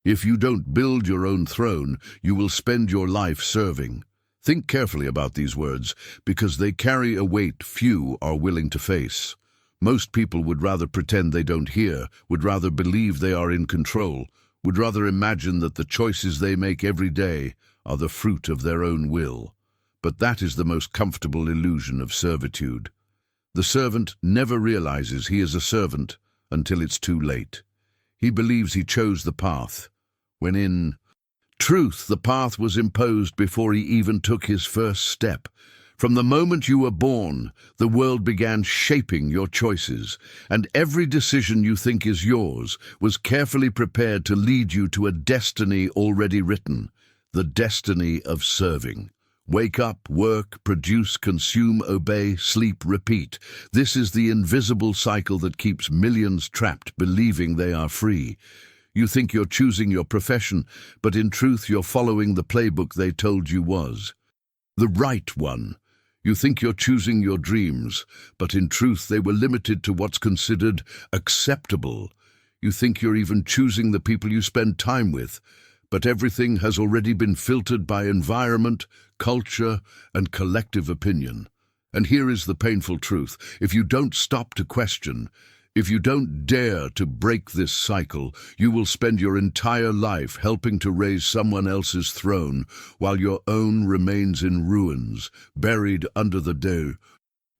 If you don't build your own throne, you will spend your life serving. Think carefully about these words, because they carry a weight few are willing to face. Most people would rather pretend they don't hear, would rather believe they are in control, would rather imagine that the choices they make every day are the fruit of their own will. But that is the most comfortable illusion of servitude. The servant never realizes he is a servant until it's too late. He believes he chose the path, when in truth the path was imposed before he even took his first step. From the moment you were born, the world began shaping your choices, and every decision you think is yours was carefully prepared to lead you to a destiny already written, the destiny of serving. Wake up, work, produce, consume, obey, sleep, repeat. This is the invisible cycle that keeps millions trapped, believing they are free. You think you're choosing your profession, but in truth you're following the playbook they told you was the right one. You think you're choosing your dreams, but in truth they were limited to what's considered acceptable. You think you're even choosing the people you spend time with, but everything has already been filtered by environment, culture, and collective opinion. And here is the painful truth. If you don't stop to question, if you don't dare to break this cycle, you will spend your entire life helping to raise someone else's throne while your own remains in ruins, buried under the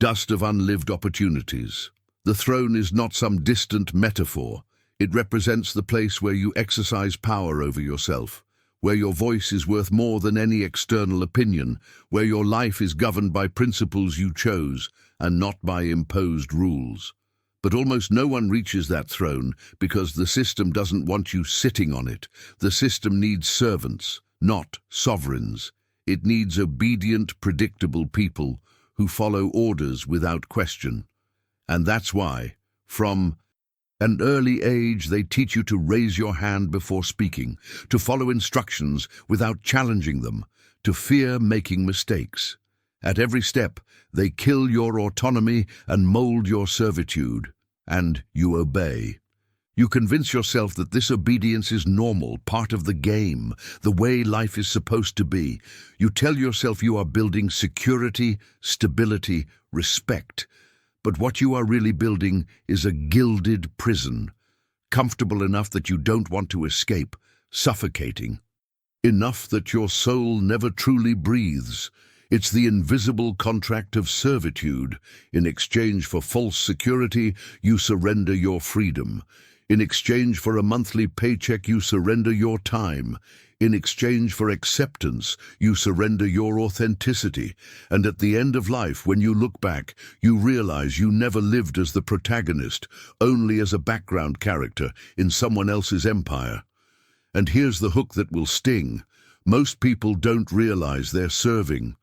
dust of unlived opportunities. The throne is not some distant metaphor. It represents the place where you exercise power over yourself, where your voice is worth more than any external opinion, where your life is governed by principles you chose and not by imposed rules. But almost no one reaches that throne because the system doesn't want you sitting on it. The system needs servants, not sovereigns. It needs obedient, predictable people who follow orders without question. And that's why, from an early age, they teach you to raise your hand before speaking, to follow instructions without challenging them, to fear making mistakes. At every step, they kill your autonomy and mold your servitude, and you obey. You convince yourself that this obedience is normal, part of the game, the way life is supposed to be. You tell yourself you are building security, stability, respect. But what you are really building is a gilded prison, comfortable enough that you don't want to escape, suffocating, enough that your soul never truly breathes. It's the invisible contract of servitude. In exchange for false security, you surrender your freedom. In exchange for a monthly paycheck, you surrender your time. In exchange for acceptance, you surrender your authenticity. And at the end of life, when you look back, you realize you never lived as the protagonist, only as a background character in someone else's empire. And here's the hook that will sting. Most people don't realize they're serving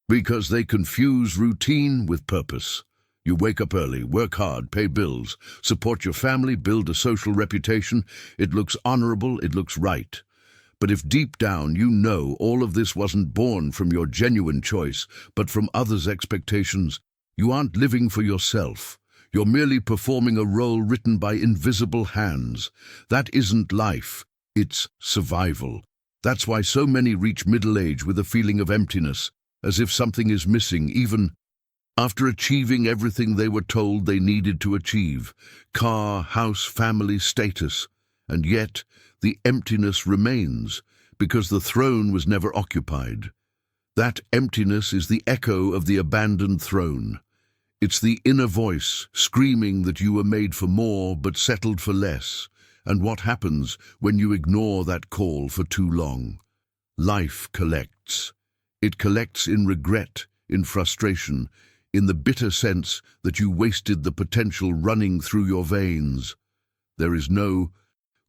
because they confuse routine with purpose. You wake up early, work hard, pay bills, support your family, build a social reputation. It looks honorable, it looks right. But if deep down you know all of this wasn't born from your genuine choice, but from others' expectations, you aren't living for yourself. You're merely performing a role written by invisible hands. That isn't life, it's survival. That's why so many reach middle age with a feeling of emptiness, as if something is missing, even after achieving everything they were told they needed to achieve: car, house, family, status. And yet, the emptiness remains, because the throne was never occupied. That emptiness is the echo of the abandoned throne. It's the inner voice screaming that you were made for more but settled for less. And what happens when you ignore that call for too long? Life collects. It collects in regret, in frustration, in the bitter sense that you wasted the potential running through your veins. There is no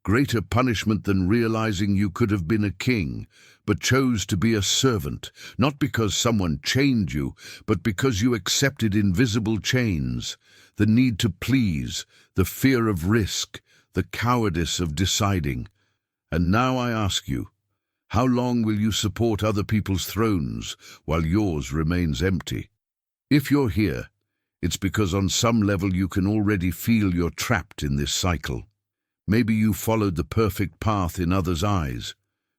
greater punishment than realizing you could have been a king, but chose to be a servant, not because someone chained you, but because you accepted invisible chains, the need to please, the fear of risk, the cowardice of deciding. And now I ask you, how long will you support other people's thrones while yours remains empty? If you're here, it's because on some level you can already feel you're trapped in this cycle. Maybe you followed the perfect path in others' eyes.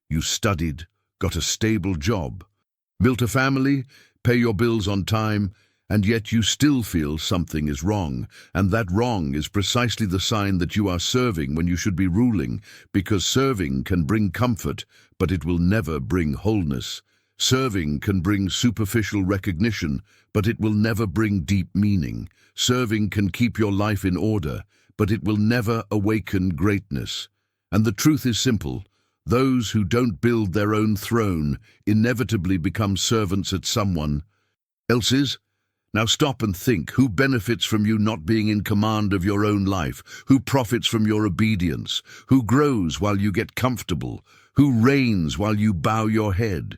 You studied, got a stable job, built a family, pay your bills on time, and yet you still feel something is wrong, and that wrong is precisely the sign that you are serving when you should be ruling, because serving can bring comfort, but it will never bring wholeness. Serving can bring superficial recognition, but it will never bring deep meaning. Serving can keep your life in order, but it will never awaken greatness. And the truth is simple. Those who don't build their own throne inevitably become servants at someone else's. Now stop and think. Who benefits from you not being in command of your own life? Who profits from your obedience? Who grows while you get comfortable? Who reigns while you bow your head?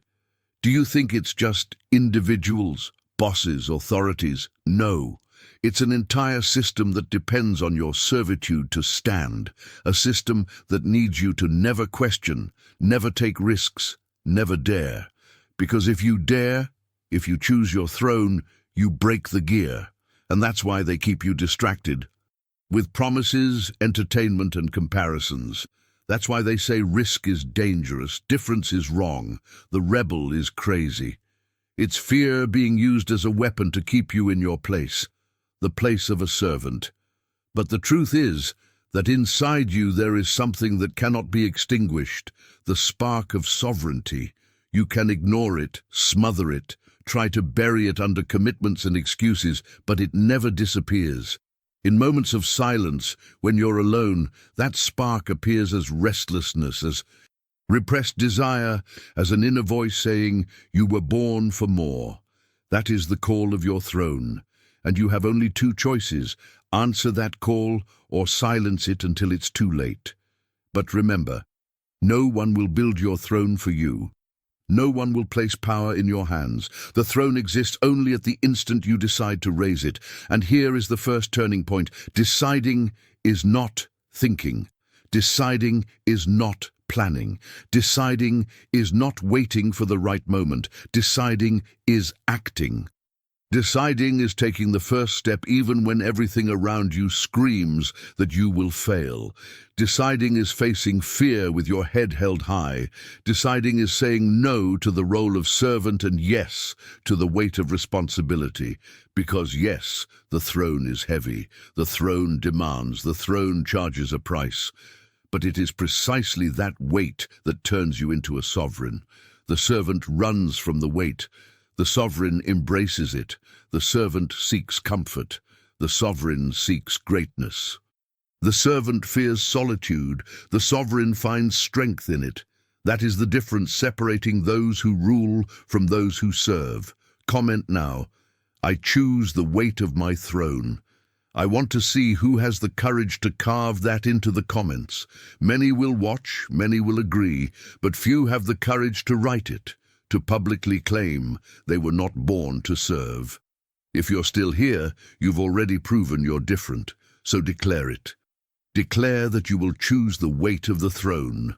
Do you think it's just individuals, bosses, authorities? No. It's an entire system that depends on your servitude to stand, a system that needs you to never question, never take risks, never dare. Because if you dare, if you choose your throne, you break the gear, and that's why they keep you distracted with promises, entertainment, and comparisons. That's why they say risk is dangerous, difference is wrong, the rebel is crazy. It's fear being used as a weapon to keep you in your place, the place of a servant. But the truth is that inside you there is something that cannot be extinguished, the spark of sovereignty. You can ignore it, smother it, try to bury it under commitments and excuses, but it never disappears. In moments of silence, when you're alone, that spark appears as restlessness, as repressed desire, as an inner voice saying, "You were born for more." That is the call of your throne, and you have only two choices: answer that call or silence it until it's too late. But remember, no one will build your throne for you. No one will place power in your hands. The throne exists only at the instant you decide to raise it. And here is the first turning point. Deciding is not thinking. Deciding is not planning. Deciding is not waiting for the right moment. Deciding is acting. Deciding is taking the first step even when everything around you screams that you will fail. Deciding is facing fear with your head held high. Deciding is saying no to the role of servant and yes to the weight of responsibility. Because yes, the throne is heavy. The throne demands. The throne charges a price. But it is precisely that weight that turns you into a sovereign. The servant runs from the weight. The sovereign embraces it. The servant seeks comfort. The sovereign seeks greatness. The servant fears solitude. The sovereign finds strength in it. That is the difference separating those who rule from those who serve. Comment now. I choose the weight of my throne. I want to see who has the courage to carve that into the comments. Many will watch, many will agree, but few have the courage to write it, to publicly claim they were not born to serve. If you're still here, you've already proven you're different, so declare it. Declare that you will choose the weight of the throne,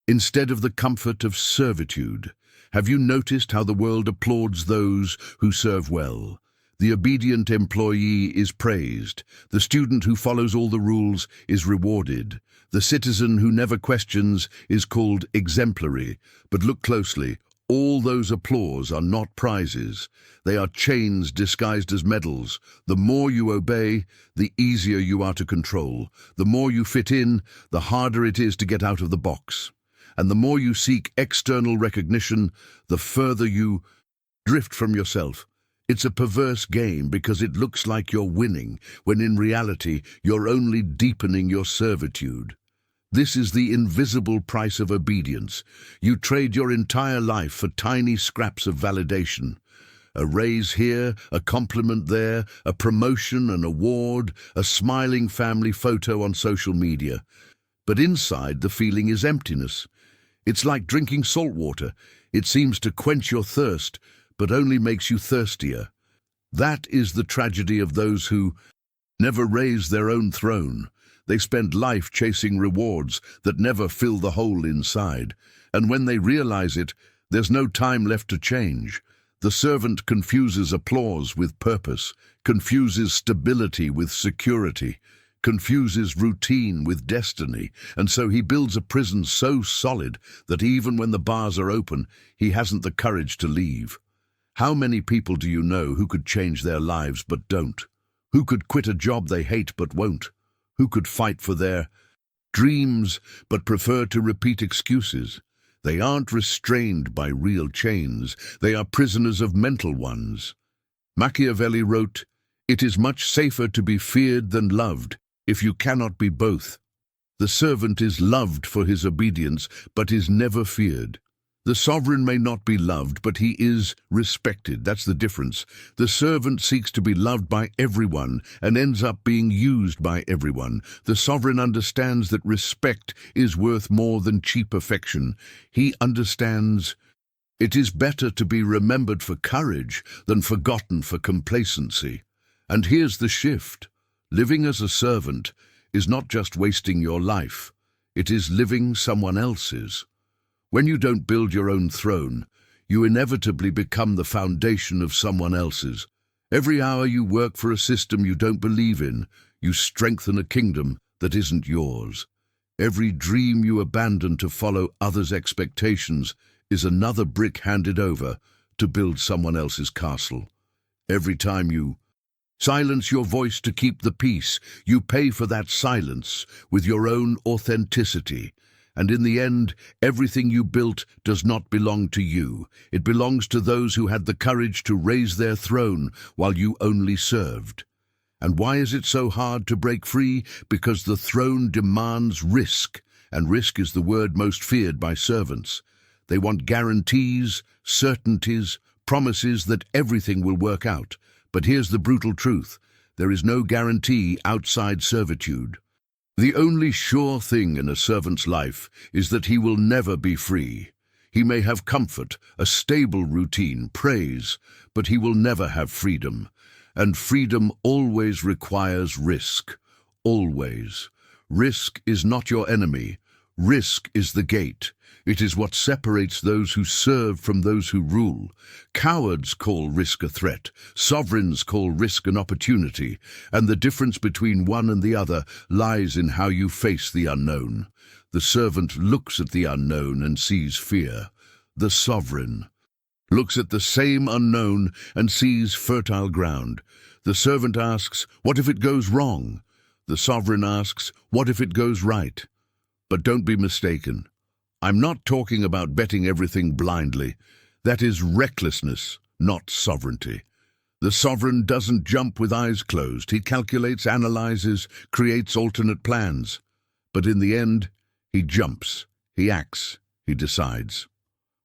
instead of the comfort of servitude. Have you noticed how the world applauds those who serve well? The obedient employee is praised. The student who follows all the rules is rewarded. The citizen who never questions is called exemplary. But look closely. All those applause are not prizes. They are chains disguised as medals. The more you obey, the easier you are to control. The more you fit in, the harder it is to get out of the box. And the more you seek external recognition, the further you drift from yourself. It's a perverse game because it looks like you're winning, when in reality you're only deepening your servitude. This is the invisible price of obedience. You trade your entire life for tiny scraps of validation. A raise here, a compliment there, a promotion, an award, a smiling family photo on social media. But inside, the feeling is emptiness. It's like drinking salt water. It seems to quench your thirst, but only makes you thirstier. That is the tragedy of those who never raise their own throne. They spend life chasing rewards that never fill the hole inside. And when they realize it, there's no time left to change. The servant confuses applause with purpose, confuses stability with security, confuses routine with destiny, and so he builds a prison so solid that even when the bars are open, he hasn't the courage to leave. How many people do you know who could change their lives but don't? Who could quit a job they hate but won't? Who could fight for their dreams but prefer to repeat excuses? They aren't restrained by real chains. They are prisoners of mental ones. Machiavelli wrote, "It is much safer to be feared than loved, if you cannot be both. The servant is loved for his obedience, but is never feared. The sovereign may not be loved, but he is respected." That's the difference. The servant seeks to be loved by everyone and ends up being used by everyone. The sovereign understands that respect is worth more than cheap affection. He understands it is better to be remembered for courage than forgotten for complacency. And here's the shift. Living as a servant is not just wasting your life. It is living someone else's. When you don't build your own throne, you inevitably become the foundation of someone else's. Every hour you work for a system you don't believe in, you strengthen a kingdom that isn't yours. Every dream you abandon to follow others' expectations is another brick handed over to build someone else's castle. Every time you silence your voice to keep the peace, you pay for that silence with your own authenticity. And in the end, everything you built does not belong to you. It belongs to those who had the courage to raise their throne while you only served. And why is it so hard to break free? Because the throne demands risk, and risk is the word most feared by servants. They want guarantees, certainties, promises that everything will work out. But here's the brutal truth. There is no guarantee outside servitude. The only sure thing in a servant's life is that he will never be free. He may have comfort, a stable routine, praise, but he will never have freedom. And freedom always requires risk. Always. Risk is not your enemy. Risk is the gate. It is what separates those who serve from those who rule. Cowards call risk a threat. Sovereigns call risk an opportunity. And the difference between one and the other lies in how you face the unknown. The servant looks at the unknown and sees fear. The sovereign looks at the same unknown and sees fertile ground. The servant asks, "What if it goes wrong?" The sovereign asks, "What if it goes right?" But don't be mistaken. I'm not talking about betting everything blindly. That is recklessness, not sovereignty. The sovereign doesn't jump with eyes closed. He calculates, analyzes, creates alternate plans. But in the end, he jumps, he acts, he decides.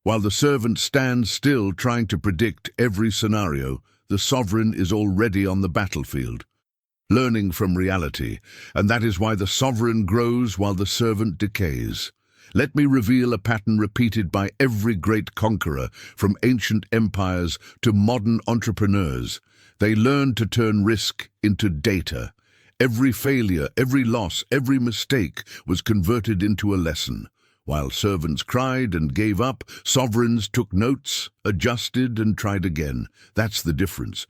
While the servant stands still trying to predict every scenario, the sovereign is already on the battlefield, learning from reality, and that is why the sovereign grows while the servant decays. Let me reveal a pattern repeated by every great conqueror, from ancient empires to modern entrepreneurs. They learned to turn risk into data. Every failure, every loss, every mistake was converted into a lesson. While servants cried and gave up, sovereigns took notes, adjusted, and tried again. That's the difference.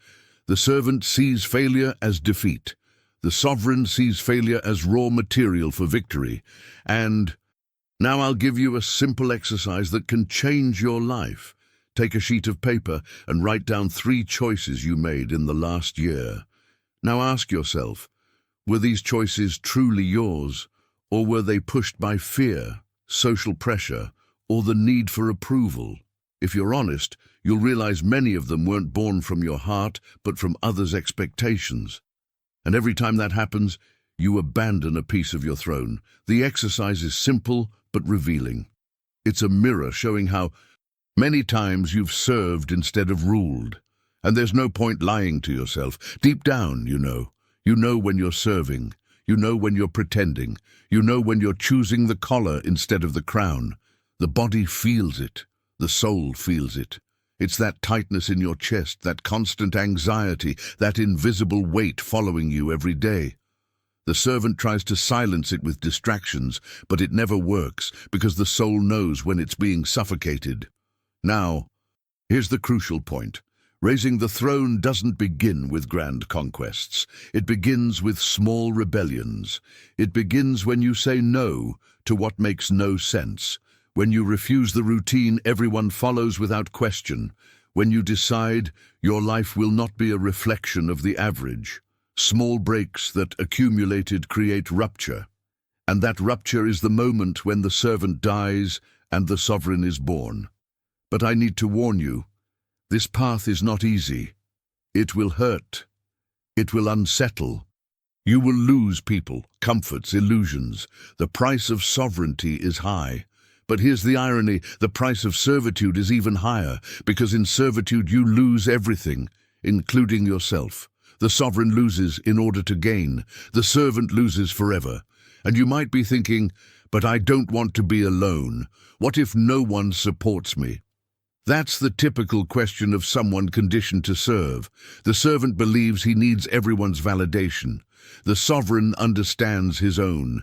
The servant sees failure as defeat. The sovereign sees failure as raw material for victory. And now I'll give you a simple exercise that can change your life. Take a sheet of paper and write down 3 choices you made in the last year. Now ask yourself, were these choices truly yours, or were they pushed by fear, social pressure, or the need for approval? If you're honest, you'll realize many of them weren't born from your heart, but from others' expectations. And every time that happens, you abandon a piece of your throne. The exercise is simple, but revealing. It's a mirror showing how many times you've served instead of ruled. And there's no point lying to yourself. Deep down, you know. You know when you're serving. You know when you're pretending. You know when you're choosing the collar instead of the crown. The body feels it. The soul feels it. It's that tightness in your chest, that constant anxiety, that invisible weight following you every day. The servant tries to silence it with distractions, but it never works because the soul knows when it's being suffocated. Now, here's the crucial point. Raising the throne doesn't begin with grand conquests. It begins with small rebellions. It begins when you say no to what makes no sense, when you refuse the routine everyone follows without question, when you decide your life will not be a reflection of the average. Small breaks that accumulated create rupture, and that rupture is the moment when the servant dies and the sovereign is born. But I need to warn you, this path is not easy. It will hurt. It will unsettle. You will lose people, comforts, illusions. The price of sovereignty is high. But here's the irony, the price of servitude is even higher, because in servitude you lose everything, including yourself. The sovereign loses in order to gain. The servant loses forever. And you might be thinking, but I don't want to be alone. What if no one supports me? That's the typical question of someone conditioned to serve. The servant believes he needs everyone's validation. The sovereign understands his own.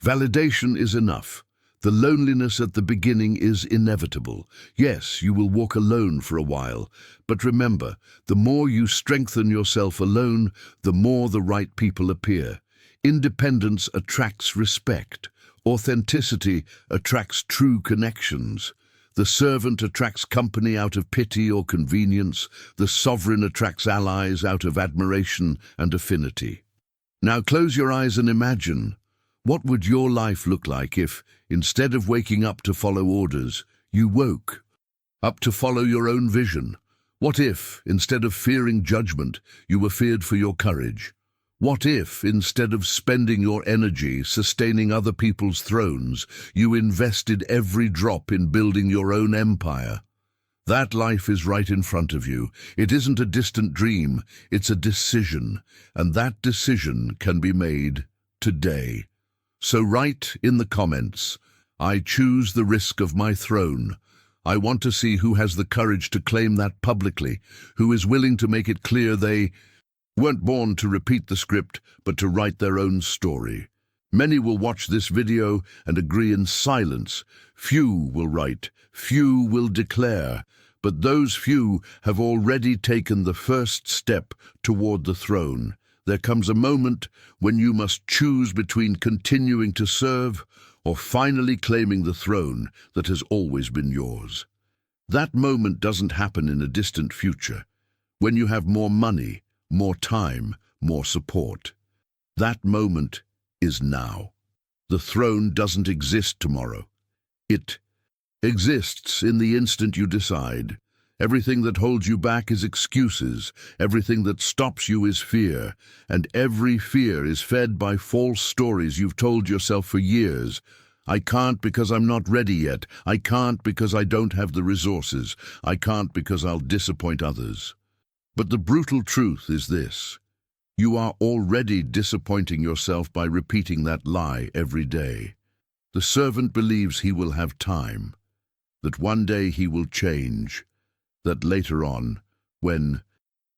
Validation is enough. The loneliness at the beginning is inevitable. Yes, you will walk alone for a while, but remember, the more you strengthen yourself alone, the more the right people appear. Independence attracts respect. Authenticity attracts true connections. The servant attracts company out of pity or convenience. The sovereign attracts allies out of admiration and affinity. Now close your eyes and imagine, what would your life look like if, instead of waking up to follow orders, you woke up to follow your own vision? What if, instead of fearing judgment, you were feared for your courage? What if, instead of spending your energy sustaining other people's thrones, you invested every drop in building your own empire? That life is right in front of you. It isn't a distant dream, it's a decision, and that decision can be made today. So write in the comments, I choose the risk of my throne. I want to see who has the courage to claim that publicly, who is willing to make it clear they weren't born to repeat the script, but to write their own story. Many will watch this video and agree in silence. Few will write, few will declare, but those few have already taken the first step toward the throne. There comes a moment when you must choose between continuing to serve or finally claiming the throne that has always been yours. That moment doesn't happen in a distant future, when you have more money, more time, more support. That moment is now. The throne doesn't exist tomorrow. It exists in the instant you decide. Everything that holds you back is excuses. Everything that stops you is fear. And every fear is fed by false stories you've told yourself for years. I can't because I'm not ready yet. I can't because I don't have the resources. I can't because I'll disappoint others. But the brutal truth is this: you are already disappointing yourself by repeating that lie every day. The servant believes he will have time, that one day he will change, that later on, when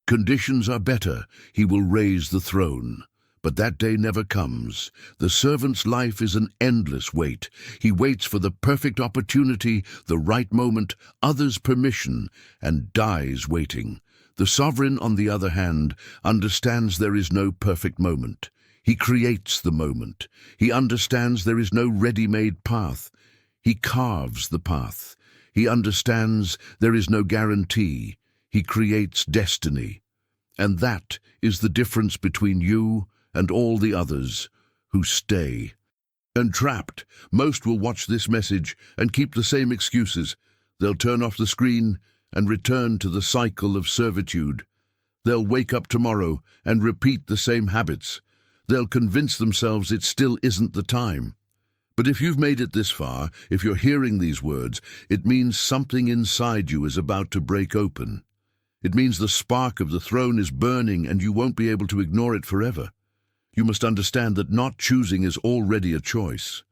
conditions are better, he will raise the throne. But that day never comes. The servant's life is an endless wait. He waits for the perfect opportunity, the right moment, others' permission, and dies waiting. The sovereign, on the other hand, understands there is no perfect moment. He creates the moment. He understands there is no ready-made path. He carves the path. He understands there is no guarantee. He creates destiny. And that is the difference between you and all the others who stay entrapped. Most will watch this message and keep the same excuses. They'll turn off the screen and return to the cycle of servitude. They'll wake up tomorrow and repeat the same habits. They'll convince themselves it still isn't the time. But if you've made it this far, if you're hearing these words, it means something inside you is about to break open. It means the spark of the throne is burning and you won't be able to ignore it forever. You must understand that not choosing is already a choice.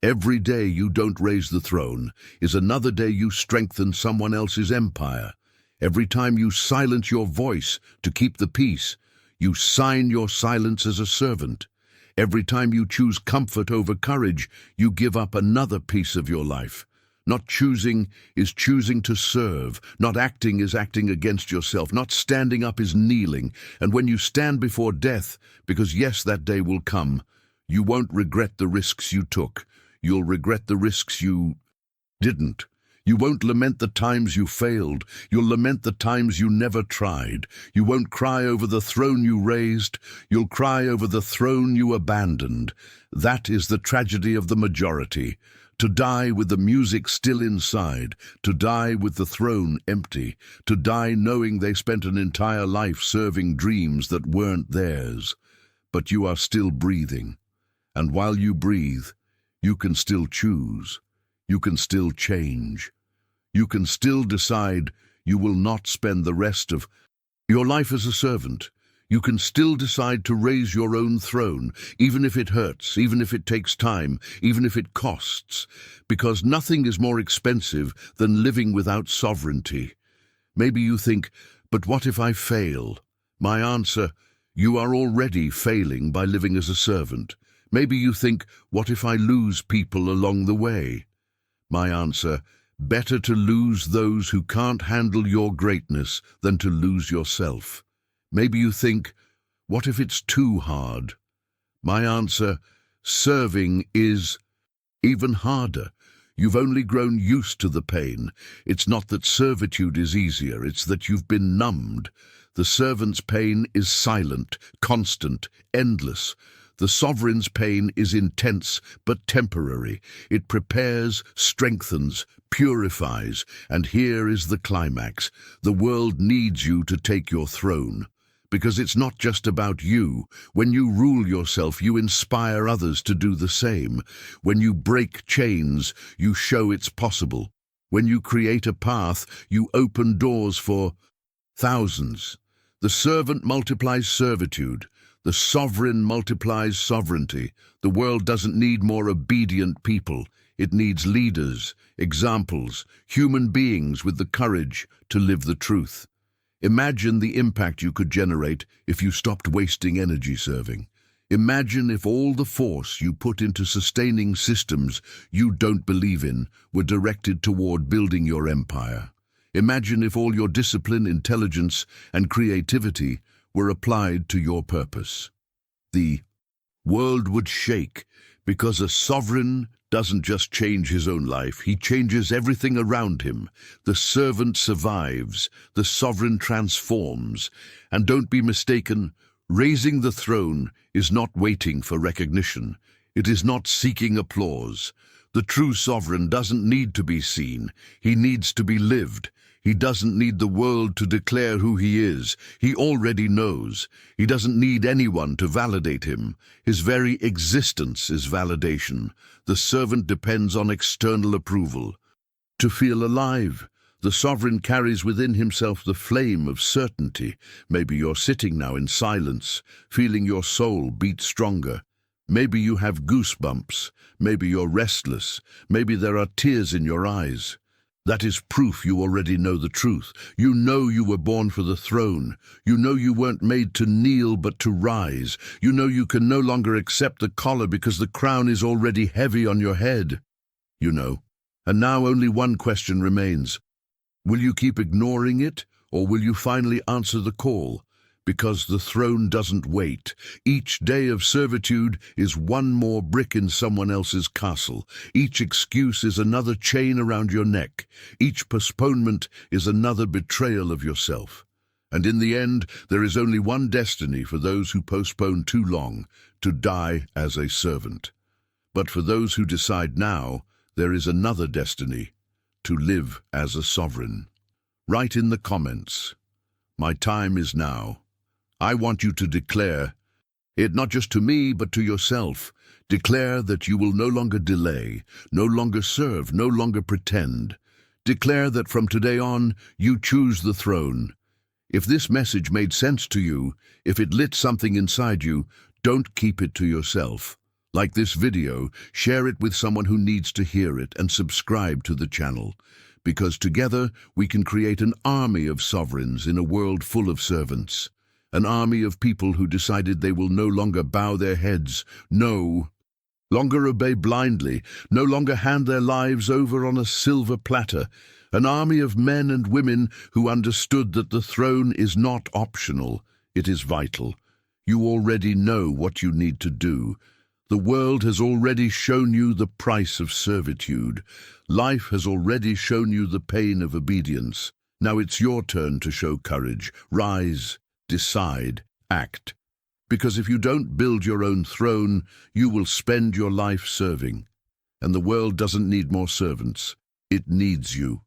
Every day you don't raise the throne is another day you strengthen someone else's empire. Every time you silence your voice to keep the peace, you sign your silence as a servant. Every time you choose comfort over courage, you give up another piece of your life. Not choosing is choosing to serve. Not acting is acting against yourself. Not standing up is kneeling. And when you stand before death, because yes, that day will come, you won't regret the risks you took. You'll regret the risks you didn't. You won't lament the times you failed. You'll lament the times you never tried. You won't cry over the throne you raised. You'll cry over the throne you abandoned. That is the tragedy of the majority. To die with the music still inside. To die with the throne empty. To die knowing they spent an entire life serving dreams that weren't theirs. But you are still breathing. And while you breathe, you can still choose. You can still change. You can still decide you will not spend the rest of your life as a servant. You can still decide to raise your own throne, even if it hurts, even if it takes time, even if it costs, because nothing is more expensive than living without sovereignty. Maybe you think, but what if I fail? My answer, you are already failing by living as a servant. Maybe you think, what if I lose people along the way? My answer, better to lose those who can't handle your greatness than to lose yourself. Maybe you think, what if it's too hard? My answer, serving is even harder. You've only grown used to the pain. It's not that servitude is easier, it's that you've been numbed. The servant's pain is silent, constant, endless. The sovereign's pain is intense but temporary. It prepares, strengthens, purifies, and here is the climax. The world needs you to take your throne. Because it's not just about you. When you rule yourself, you inspire others to do the same. When you break chains, you show it's possible. When you create a path, you open doors for thousands. The servant multiplies servitude. The sovereign multiplies sovereignty. The world doesn't need more obedient people. It needs leaders, examples, human beings with the courage to live the truth. Imagine the impact you could generate if you stopped wasting energy serving. Imagine if all the force you put into sustaining systems you don't believe in were directed toward building your empire. Imagine if all your discipline, intelligence, and creativity were applied to your purpose. The world would shake because a sovereign doesn't just change his own life, he changes everything around him. The servant survives, the sovereign transforms. And don't be mistaken, raising the throne is not waiting for recognition. It is not seeking applause. The true sovereign doesn't need to be seen, he needs to be lived. He doesn't need the world to declare who he is. He already knows. He doesn't need anyone to validate him. His very existence is validation. The servant depends on external approval. To feel alive, the sovereign carries within himself the flame of certainty. Maybe you're sitting now in silence, feeling your soul beat stronger. Maybe you have goosebumps. Maybe you're restless. Maybe there are tears in your eyes. That is proof you already know the truth. You know you were born for the throne. You know you weren't made to kneel but to rise. You know you can no longer accept the collar because the crown is already heavy on your head. You know. And now only one question remains. Will you keep ignoring it, or will you finally answer the call? Because the throne doesn't wait. Each day of servitude is one more brick in someone else's castle. Each excuse is another chain around your neck. Each postponement is another betrayal of yourself. And in the end, there is only one destiny for those who postpone too long, to die as a servant. But for those who decide now, there is another destiny, to live as a sovereign. Write in the comments, "My time is now." I want you to declare it not just to me, but to yourself. Declare that you will no longer delay, no longer serve, no longer pretend. Declare that from today on, you choose the throne. If this message made sense to you, if it lit something inside you, don't keep it to yourself. Like this video, share it with someone who needs to hear it and subscribe to the channel. Because together, we can create an army of sovereigns in a world full of servants. An army of people who decided they will no longer bow their heads. No, longer obey blindly, no longer hand their lives over on a silver platter. An army of men and women who understood that the throne is not optional, it is vital. You already know what you need to do. The world has already shown you the price of servitude. Life has already shown you the pain of obedience. Now it's your turn to show courage. Rise, decide, act. Because if you don't build your own throne, you will spend your life serving. And the world doesn't need more servants. It needs you.